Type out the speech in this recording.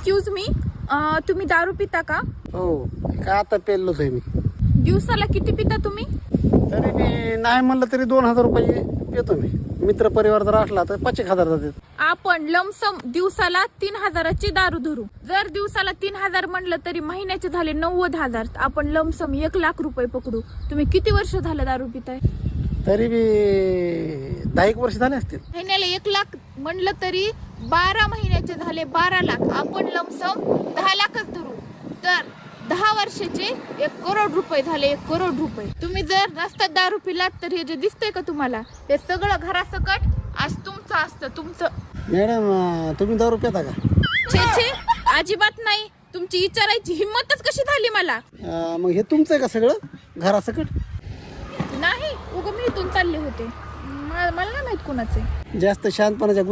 Excuse me, तुम्ही दारू पिता का? हो, काय आता पेलोच आहे मी. दिवसाला किती पिता तुम्ही? तरी मी नाही म्हणलं तरी 2000 रुपये येतो मी. मित्र परिवार जर असला तर 5000 जातात. आपण लमसम दिवसाला 3000ची दारू धरू. जर दिवसाला 3000 म्हणलं तरी महिन्याचे झाले 90,000. आपण लमसम 1,00,000 रुपये पकडू. तुम्ही किती वर्ष झालं दारू पिताय? तरी बी 10 वर्ष झाले असतील. महिन्याला 1,00,000 म्हणलं तरी 12 महिन्याचे झाले 12 लाख. आपण लमसम 10 लाखच धरू. तर 10 वर्षाचे 1 करोड रुपये झाले. 1 करोड रुपये. तुम्ही जर रस्त्यात दारू पिलात तर हे जे दिसतंय का तुम्हाला, ते सगळं घरासकट आज तुमचं असतं. तुमचं. मॅडम, तुम्ही दारू पिता का? छे छे, अजिबात नाही. तुमची विचारायची हिंमतच कशी झाली मला? मग हे तुमचं आहे का सगळं घरासकट? नाही, उगं मी इथून चालले होते. मला नाही माहित कोणाचे. जास्त शांतपणाच्या